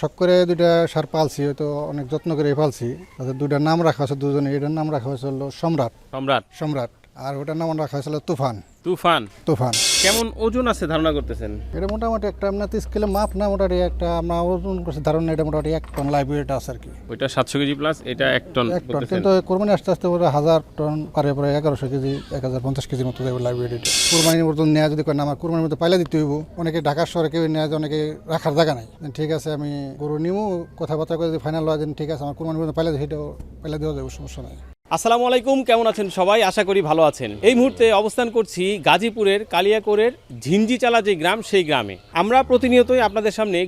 শখ করে দুইটা সার পালছি, হয়তো অনেক যত্ন করে পালছি। তাদের দুইটার নাম রাখা হয়েছে, দুজনে এটার নাম রাখা হয়েছে হলো সম্রাট। সম্রাট সম্রাট আর ওটার নাম রাখা হয়েছিল তুফান। তুফান। তুফান কেমন ওজন আছে ধারণা করতেছেন? এটা মোটামুটি একটা আপনার 30 কিলো মাপ না, মোটামুটি একটা আমরা ওজন করছি ধারণা এটা মোটামুটি 1 টন লাইভ ওয়েট আছে আর কি। ওইটা 700 কেজি প্লাস, এটা 1 টন 1 টন, বলতেছেন। কিন্তু কোরবানি আস্তে আস্তে ওরা 1000 টন পারে, পরে 1100 কেজি 1050 কেজির মতো যাবে লাইভ ওয়েট। এটা কোরবানির মতো নেওয়া যদি করে না, আমার কোরবানির মতো পাইলে দিতে হইব। অনেকে ঢাকার শহরে কেউ নেওয়া যায়, অনেকে রাখার জায়গা নাই। ঠিক আছে, আমি গরু নিবো, কথাবার্তা করে যদি ফাইনাল হয় ঠিক আছে, আমার কোরবানির মতো পাইলে সেটাও পাইলে দেওয়া যাবে, সমস্যা নাই। আসসালামু আলাইকুম, কেমন আছেন সবাই? আশা করি ভালো আছেন। এই মুহূর্তে অবস্থান করছি গাজীপুরের কালিয়াকৈরের ঝিঞ্জিচালা যে গ্রাম, সেই গ্রামে। আমরা প্রতিনিয়তই আপনাদের সামনে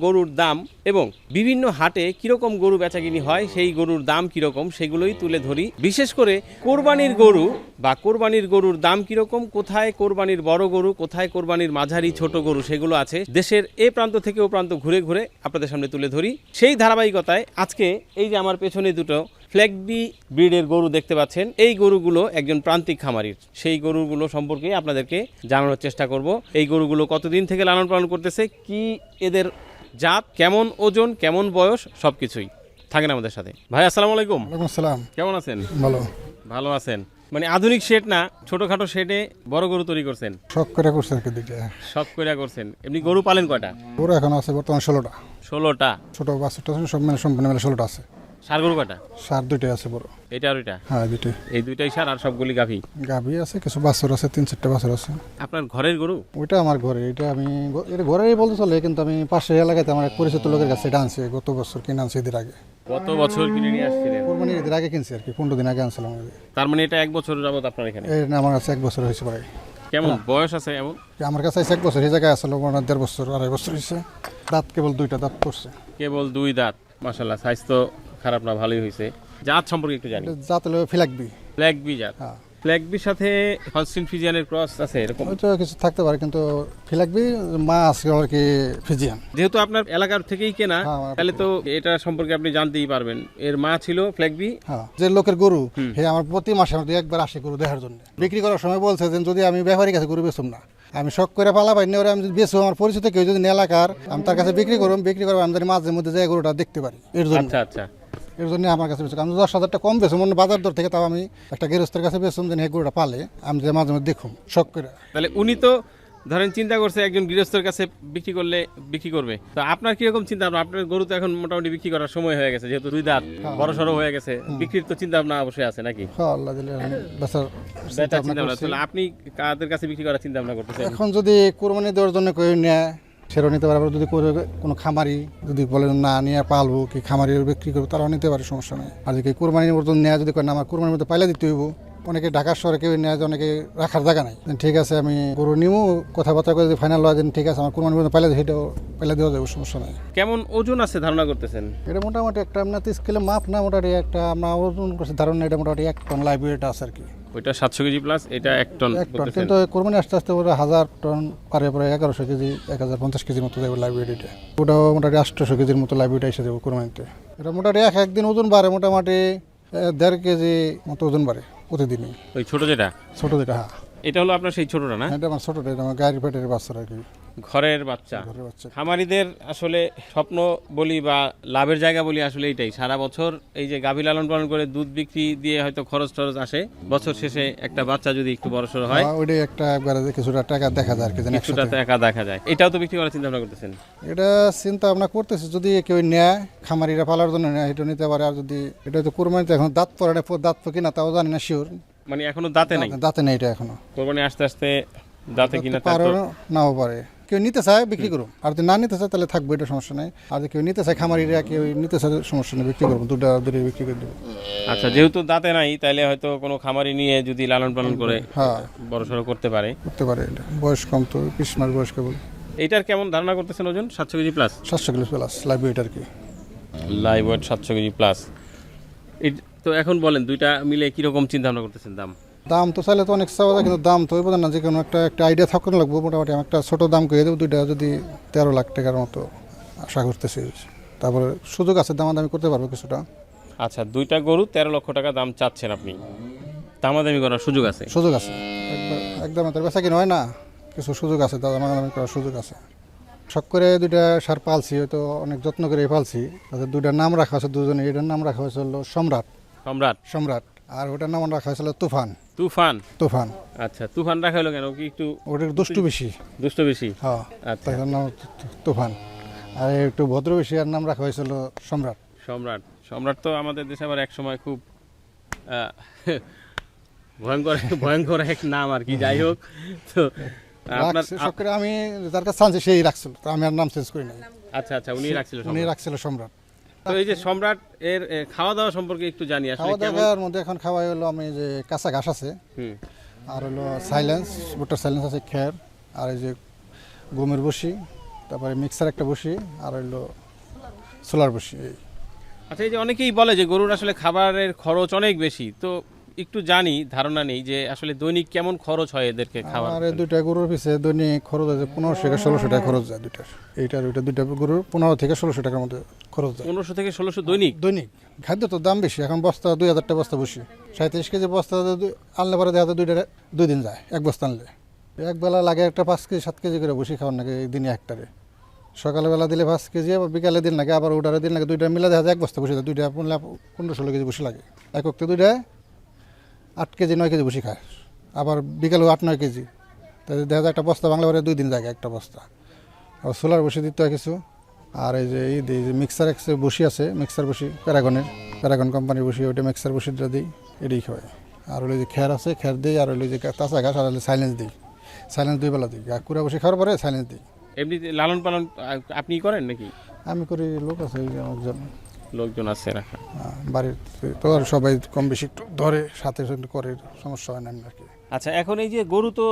গরুর দাম এবং বিভিন্ন হাটে কিরকম গরু বেচাকিনি হয়, সেই গরুর দাম কিরকম, সেগুলোই তুলে ধরি। বিশেষ করে কোরবানির গরু বা কোরবানির গরুর দাম কিরকম, কোথায় কোরবানির বড় গরু, কোথায় কোরবানির মাঝারি ছোট গরু, সেগুলো আছে দেশের এ প্রান্ত থেকে ও প্রান্ত ঘুরে ঘুরে আপনাদের সামনে তুলে ধরি। সেই ধারাবাহিকতায় আজকে এই যে আমার পেছনে দুটো ফ্ল্যাগবি ব্রিডের গরু দেখতে পাচ্ছেন, এই গরুগুলো একজন প্রান্তিক খামারির। সেই গরুগুলো সম্পর্কে আপনাদেরকে জানানোর চেষ্টা করব। এই গরুগুলো কতদিন থেকে লালন পালন করতেছে, কি এদের জাত, কেমন ওজন, কেমন বয়স, সবকিছুই। থাকেন আমাদের সাথে। ভাই আসসালামু আলাইকুম। ওয়ালাইকুম আসসালাম। কেমন আছেন? ভালো। ভালো আছেন? মানে আধুনিক শেড না, ছোটখাটো শেডে বড় গরু তৈরি করছেন? শখ করে করছে আর কি দুইটা। শখ করে করছেন। এমনি গরু পালেন কয়টা? গরু এখন আছে বর্তমান 16টা। 16টা। ছোট বাচ্চাটা সব মানে সম্পূর্ণ মিলে 16টা আছে। ষাঁড় গরু কয়টা? সার দুইটাই আছে বড়। এটা আর ওইটা? হ্যাঁ দুইটাই। এই দুইটাই ষাঁড় আর সবগুলি গাভী? গাভী আছে, কিছু বাছুর আছে, 3-4টা বাছুর আছে। আপনার ঘরের গরু? ওইটা আমার ঘরে, এটা আমি এটা ঘরেই বলতে চলে, কিন্তু আমি পাশের এলাকাতে আমার এক পরিচিত লোকের কাছে এটা আনছি, গত বছর কিনে আনছি ঈদের আগে। গত বছর কিনে নিয়ে আসছিলেন? কোরবানির ঈদের আগে কিনছি আর কি, 15 দিন আগে আনছিলাম। তার মানে এটা 1 বছর যাবত আপনার এখানে? এটা আমার কাছে 1 বছর হয়েছে প্রায়। কেমন বয়স আছে এমন? আমার কাছে 1 বছর, এই জায়গায় আসলে 1.5 বছর 2.5 বছর হয়েছে। দাঁত কেবল 2টা দাঁত পড়ছে। কেবল 2 দাঁত। মাশাআল্লাহ, সাইজ তো খারাপ না, ভালোই হয়েছে। জাত সম্পর্কে একটু জানি। জাত হলো ফ্ল্যাগবি। ফ্ল্যাগবি জাত। হ্যাঁ। ফ্ল্যাগবির সাথে হলস্টিন ফ্রিজিয়ানের ক্রস আছে এরকম? ওইটা কিছু থাকতে পারে, কিন্তু ফ্ল্যাগবি মা আছে আর কি ফিজিয়ান। যেহেতু আপনার এলাকার থেকেই কেনা, হ্যাঁ, আমার তাহলে তো এটা সম্পর্কে আপনি জানতেই পারবেন। এর মা ছিল ফ্ল্যাগবি। হ্যাঁ, যে লোকের গরু হে আমার প্রতি মাসে আমার 2-1 বার আসে গরু দেখার জন্য। বিক্রি করার সময় বলছে যে যদি আমি ব্যাপারীর কাছে গরু বেচুম না, আমি শখ করে পালা পাই না, ওরা আমি যদি বেচবো, আমার পরিচিত কেউ যদি এলাকার, আমি তার কাছে বিক্রি করবো আমি যদি মাঝে মধ্যে যাই গরুটা দেখতে পারি। এর জন্য আচ্ছা আচ্ছা। এর জন্য আমার কাছে বেচুম। আমি 10,000 টাকা কম বেচুম অন্য বাজার দর থেকে, তাও আমি একটা গৃহস্থের কাছে বেচুম যে গরুটা পালে, আমি যে মাঝে মধ্যে দেখুম শখ করে। তাহলে উনি তো ধরেন চিন্তা করছে একজন গৃহস্থের কাছে বিক্রি করলে বিক্রি করবে, তো আপনার কিরকম চিন্তা ভাবনা? আপনার গরু তো এখন মোটামুটি বিক্রি করার সময় হয়ে গেছে, যেহেতু 2 দাঁত বড় সড়ো হয়ে গেছে, বিক্রির তো চিন্তা ভাবনা অবশ্যই আছে নাকি? হ্যাঁ, আল্লাহ দিলে বেচার বেচার চিন্তা ভাবনা। তাহলে আপনি কাদের কাছে বিক্রি করার চিন্তা ভাবনা করতেছেন? এখন যদি কোরবানি দেওয়ার জন্য কেউ নেয় সেটাও নিতে পারে, আবার যদি কোনো খামারি যদি বলে না নিয়ে পালবো কি খামারি বিক্রি করবো, তারাও নিতে পারে, সমস্যা নেই। আর যদি কোরবানির মতো নেওয়া যদি করে না, আমার কোরবানির মতো পাইলে দিতে হইব। অনেকে ঢাকার শহরে কেউ নেওয়া যায়, অনেকে রাখার জায়গা নাই। ঠিক আছে, আমি গরু নিবো, কথাবার্তা করে যদি ফাইনাল হয় ঠিক আছে, আমার কোরবানির মতো পাইলে সেটাও পাইলে দেওয়া যাবে, সমস্যা নেই। কেমন ওজন আছে ধারণা করতেছেন? এটা মোটামুটি একটা আপনার 30 কিলো মাপ না, মোটামুটি একটা আমরা ওজন করছি ধারণা, এটা মোটামুটি 1 টন লাইভ ওয়েট আছে আর কি। ওইটা 700 কেজি প্লাস, এটা 1 টন 1 টন, বলতেছেন। কিন্তু কোরবানি আস্তে আস্তে ওরা 1000 টন পারে, পরে 1100 কেজি 1050 কেজির মতো যাবে লাইভ ওয়েট। এটা ওটাও মোটামুটি 800 কেজির মতো লাইভ ওয়েট এসে যাবে কোরবানিতে। এটা মোটামুটি একদিন ওজন বাড়ে, মোটামুটি 1.5 কেজি মতো ওজন বাড়ে প্রতিদিনই। ওই ছোট যেটা? ছোট যেটা, হ্যাঁ। এটা হলো আপনার সেই ছোটটা না? এটা আমার ছোটটা, এটা আমার গায়ের পেটের বাচ্চা আর কি, ঘরের বাচ্চা। ঘরের বাচ্চা। খামারিদের আসলে স্বপ্ন বলি বা লাভের জায়গা বলি আসলে এইটাই। সারা বছর এই যে গাভী লালন পালন করে দুধ বিক্রি দিয়ে হয়তো খরচ টরচ আসে, বছর শেষে একটা বাচ্চা যদি একটু বড়সড় হয়, ওইটাই একটা একবারে কিছুটা টাকা দেখা যায় আর কি, যেন কিছুটা একসাথে। টাকা দেখা যায়। এটাও তো বিক্রি করার চিন্তা ভাবনা করতেছেন? এটা চিন্তা ভাবনা করতেছে, যদি কেউ নেয় খামারিরা পালার জন্য নেয়, এটা নিতে পারে। আর যদি এটা তো কোরবানিতে এখন দাঁত পরে না, দাঁত কিনা তাও জানি না শিওর। মানে এখনো দাঁতে নাই? দাঁতে নেই এটা এখনো। কোরবানি আস্তে আস্তে দাঁতে কিনা পারো নাও পারে। কেউ নিতে চায় বিক্রি করুন, আর যদি না নিতে চায় তাহলে থাকবে, এটা সমস্যা নেই। আর যদি কেউ নিতে চায় খামারিরা, কেউ নিতে চায় সমস্যা নেই, বিক্রি করবো, দুটো বিক্রি করে দেবো। আচ্ছা, যেহেতু দাঁতে নাই তাহলে হয়তো কোনো খামারি নিয়ে যদি লালন পালন করে হ্যাঁ, বড়সড় করতে পারে। করতে পারে। এটা বয়স কম তো, 20 মাস বয়স কেবল। এইটার কেমন ধারণা করতেছেন ওজন? 700 KG plus? 700 kilo plus live weight আর কি। Live weight 700 KG plus. তো এখন বলেন দুইটা মিলে কিরকম চিন্তা ভাবনা করতেছেন দাম? দাম তো চাইলে তো অনেক চাওয়া যায়, কিন্তু দাম তো ওই না, যে কোনো একটা আইডিয়া থাকানো লাগবে। মোটামুটি আমি একটা ছোটো দাম করে দেবো, দুইটা যদি 13 লাখ টাকার মতো আশা করতেছি। তারপরে সুযোগ আছে, দামাদামি করতে পারবো কিছুটা। আচ্ছা, দুইটা গরু 13 লক্ষ টাকা দাম চাচ্ছেন আপনি, দামাদামি করার সুযোগ আছে? সুযোগ আছে, একদম বেচা কিনা হয় না, কিছু সুযোগ আছে, দামাদামি করার সুযোগ আছে। শখ করে দুইটা সার পালছি, হয়তো অনেক যত্ন করে পালছি। তাদের দুইটার নাম রাখা হয়েছে, দুজনে এটার নাম রাখা হয়েছিল সম্রাট। সম্রাট। সম্রাট। আর ওটার নাম রাখা হয়েছিল তুফান। তুফান। তুফান। আচ্ছা, তুফান রাখা হলো কেন? কি একটু ওটার দুষ্টু বেশি। দুষ্ট বেশি। হ্যাঁ, আচ্ছা, তার নাম তুফান। আর একটু ভদ্র বেশি, আর নাম রাখা হয়েছিল সম্রাট। সম্রাট। সম্রাট তো আমাদের দেশে আবার এক সময় খুব ভয়ঙ্কর ভয়ঙ্কর এক নাম আর কি। যাই হোক, তো আপনার রাখছে শখ করে, আমি যার কাছে চান্সি সেই রাখছিল, তো আমি আর নাম চেঞ্জ করি নাই। আচ্ছা আচ্ছা, উনি রাখছিল উনি সম্রাট। রাখছিল সম্রাট। তো এই যে সম্রাট এর খাওয়া দাওয়া সম্পর্কে একটু জানি আসলে খাওয়া কেমন। দাওয়ার মধ্যে এখন খাওয়া হলো, আমি যে কাঁচা ঘাস আছে, হুম। আর হলো সাইলেন্স, ভুট্টার সাইলেন্স আছে, খের, আর এই যে গমের বসি, তারপরে মিক্সার একটা বসি, আর হলো সোলার বসি। এই আচ্ছা, এই যে অনেকেই বলে যে গরুর আসলে খাবারের খরচ অনেক বেশি, তো একটু জানি, ধারণা নেই যে আসলে দৈনিক কেমন খরচ হয় এদেরকে খাবার। আমার এই দুইটা গরুর পিছে দৈনিক খরচ আছে 1500 থেকে 1600 টাকা খরচ যায় দুইটার। এইটার ওইটা দুইটা গরুর 15 থেকে 1600 টাকার মধ্যে খরচ যায় 1500 থেকে 1600 দৈনিক। দৈনিক। খাদ্য তো দাম বেশি, এখন বস্তা 2000 টাকা বস্তা বসি, 37 কেজি বস্তা আনলে পরে দেখা যায় দুই দিন যায় এক বস্তা আনলে। এক বেলা লাগে একটা 5 কেজি 7 কেজি করে বসি খাওয়ার নাকি দিনে একটারে। সকালবেলা দিলে 5 কেজি, আবার বিকালে দিন লাগে, আবার ওটারে দিন লাগে, দুইটা মিলে দেখা যায় এক বস্তা বসে যায়। দুইটা 15-16 কেজি বসে লাগে এক অক্টে, দুইটা 8 কেজি 9 কেজি বসে খায়, আবার বিকালেও 8-9 কেজি। তাই দেখা যায় একটা বস্তা বাংলা পরে 2 দিন যায় একটা বস্তা। আবার সোলার বসে দিতে হয় কিছু। আর এই যে মিক্সার বসি আছে, মিক্সার বসি প্যারাগন কোম্পানির বসি, ওইটা মিক্সার বসিটা দিই, এটাই খাওয়াই। আর ওই যে খের আছে, খের দিই, আর ওই যে তাজা ঘাস, আর সাইলেন্স দিই। সাইলেন্স 2 বেলা দিই, আর কুড়া বসে খাওয়ার পরে সাইলেন্স দিই। এমনি লালন পালন আপনি করেন নাকি? আমি করি, লোক আছে ওই যে অনেকজন লোকজন আছে রাখা। বাড়ির, তো আর সবাই কম বেশি একটু ধরে, সাথে সাথে করে, সমস্যা হয় না আর কি। আচ্ছা, এখন এই যে গরু তো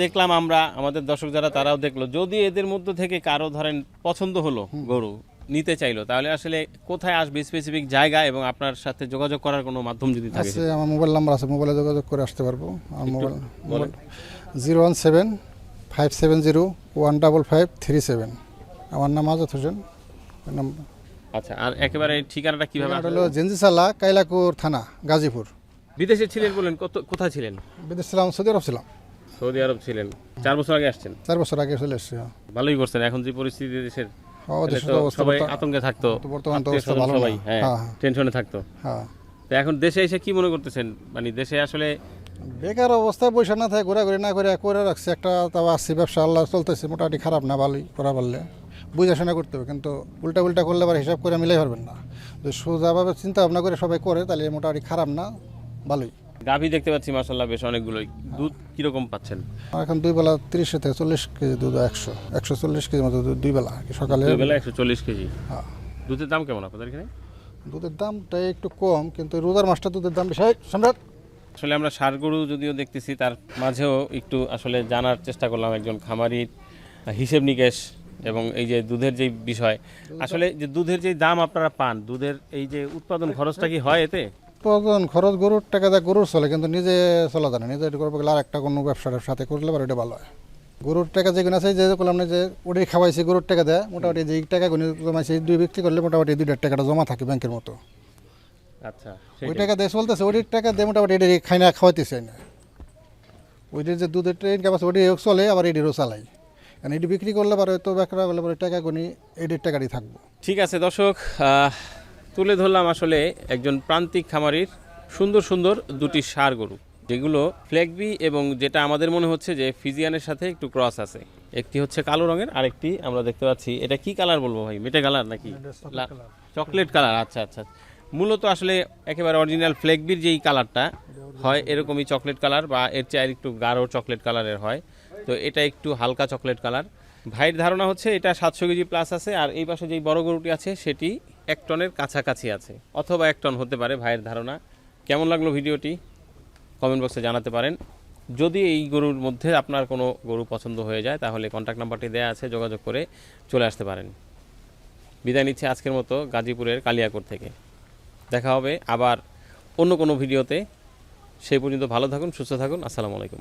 দেখলাম আমরা, আমাদের দর্শক যারা তারাও দেখলো, যদি এদের মধ্যে থেকে কারো ধরেন পছন্দ হলো, গরু নিতে চাইলো, তাহলে আসলে কোথায় আসবে, স্পেসিফিক জায়গা এবং আপনার সাথে যোগাযোগ করার কোনো মাধ্যম যদি থাকে? আছে, আমার মোবাইল নাম্বার আছে, মোবাইলে যোগাযোগ করে আসতে পারবো। আমার মোবাইল বলেন। 017-570-15537। আমার নাম আজাদ হোসেন। আচ্ছা, আর একেবারে ঠিকানাটা কিভাবে আসলে? হলো জেনজিসালা, কাইলাকুর থানা, গাজীপুর। বিদেশে ছিলেন বলেন, কোথায় ছিলেন? বিদেশ ছিলাম, সৌদি আরব ছিলাম। সৌদি আরব ছিলেন, 4 বছর আগে আসছেন। 4 বছর আগে চলে এসেছি। ভালোই করছেন। এখন যে পরিস্থিতি দেশের, দেশের তো অবস্থা সবাই আতঙ্কে থাকতো, বর্তমান তো অবস্থা ভালো সবাই না। হ্যাঁ হ্যাঁ, টেনশনে থাকতো। হ্যাঁ। তো এখন দেশে এসে কি মনে করতেছেন? মানে দেশে আসলে বেকার অবস্থায় বসে না থাকে, ঘোরাঘুরি না করে রাখছে একটা, তাও আসছি, ব্যবসা আল্লাহ চলতেছে মোটামুটি, খারাপ না, ভালোই করা পারলে বুঝাশোনা করতে হবে। কিন্তু উল্টা করলে আবার হিসাব করে মিলাই পারবেন না। যদি সোজাভাবে চিন্তা ভাবনা করে সবাই করে, তাহলে মোটামুটি খারাপ না, ভালোই। গাভী দেখতে পাচ্ছি মাশাআল্লাহ বেশ অনেকগুলোই। দুধ কিরকম পাচ্ছেন? আর এখন 2 বেলা 30 থেকে 40 কেজি দুধ, 140 কেজি মতো দুধ 2 বেলা আর কি, সকালে। 2 বেলা 140 কেজি। হ্যাঁ। দুধের দাম কেমন আপনাদের এখানে? দুধের দামটা একটু কম, কিন্তু রোজার মাসটা দুধের দাম বেশি। সম্রাট, আসলে আমরা ষাঁড় গরু যদিও দেখতেছি, তার মাঝেও একটু আসলে জানার চেষ্টা করলাম একজন খামারির হিসেব নিকেশ এবং এই যে দুধের যে বিষয়, আসলে যে দুধের যে দাম আপনারা পান, দুধের এই যে উৎপাদন খরচটা কি হয় এতে? প্রয়োজন খরচ গরুর টাকা দেয়, গরুর চলে, কিন্তু নিজে চলা যায় না। নিজে করবো গেলে আর একটা কোনো ব্যবসার সাথে করলে আবার ওটা ভালো হয়। গরুর টাকা যেগুলো আছে, যে করলাম না, যে ওটাই খাওয়াইছি, গরুর টাকা দেয়, মোটামুটি যে টাকা গুলো জমাইছে, 2 বিক্রি করলে মোটামুটি 2টার টাকাটা জমা থাকে ব্যাংকের মতো। আচ্ছা, ওই টাকা দিয়ে চলতেছে, ওই টাকা দিয়ে মোটামুটি এটা খাই না, খাওয়াইতেছে না। ওইটার যে দুধের ইনকাম আছে, ওটি চলে, আবার এটিরও চালাই। কারণ এটি বিক্রি করলে পরে তো বেকার করলে পরে টাকা গুনি এটির টাকারই থাকবো। ঠিক আছে দর্শক, তুলে ধরলাম আসলে একজন প্রান্তিক খামারির সুন্দর সুন্দর 2টি ষাঁড় গরু, যেগুলো ফ্ল্যাগবি এবং যেটা আমাদের মনে হচ্ছে যে ফিজিয়ানের সাথে একটু ক্রস আছে। একটি হচ্ছে কালো রঙের, আরেকটি আমরা দেখতে পাচ্ছি, এটা কি কালার বলবো ভাই, মেটে কালার নাকি চকলেট কালার? আচ্ছা আচ্ছা, মূলত আসলে একেবারে অরিজিনাল ফ্ল্যাগবির যেই কালারটা হয় এরকমই চকলেট কালার, বা এর চেয়ে একটু গাঢ় চকলেট কালারের হয়। তো এটা একটু হালকা চকলেট কালার। ভাইয়ের ধারণা হচ্ছে এটা 700 কেজি প্লাস আছে, আর এই পাশে যেই বড় গরুটি আছে সেটি 1 টনের কাছাকাছি আছে, অথবা 1 টন হতে পারে ভাইয়ের ধারণা। কেমন লাগলো ভিডিওটি কমেন্ট বক্সে জানাতে পারেন। যদি এই গরুর মধ্যে আপনার কোনো গরু পছন্দ হয়ে যায়, তাহলে কন্ট্যাক্ট নাম্বারটি দেওয়া আছে, যোগাযোগ করে চলে আসতে পারেন। বিদায় নিচ্ছে আজকের মতো গাজীপুরের কালিয়াকোট থেকে। দেখা হবে আবার অন্য কোনো ভিডিওতে। সেই পর্যন্ত ভালো থাকুন, সুস্থ থাকুন। আসসালামু আলাইকুম।